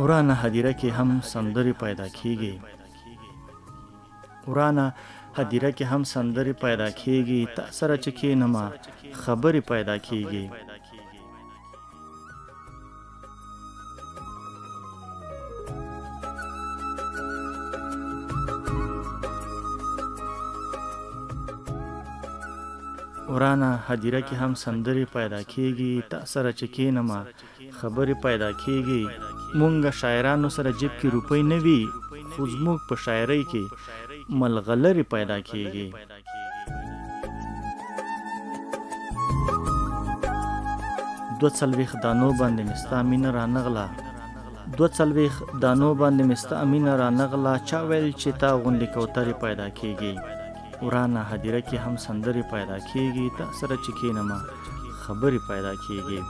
ورانه هدیره کې هم سندرې پیدا کیږي ورانه هدیره کې هم سندرې پیدا کیږي تا سره چې کینما خبرې پیدا کیږي ورانه هدیره کې هم سندرې پیدا کیږي تا سره چې کینما خبرې پیدا کیږي مونږ شاعرانو سره جیب کې روپۍ نه وي خو زموږ په شاعرۍ کې ملغلرې پیدا کیږي دوه څلوېښت دانو باندې مې ستا مینه رانغله دوه څلوېښت دانو باندې مې ستا مینه رانغله چا ویل چې تا غوندې کوترې پیدا کیږي ورانه هدیره کې هم سندرې پیدا کیږي تا سره چې کینما خبرې پیدا کیږي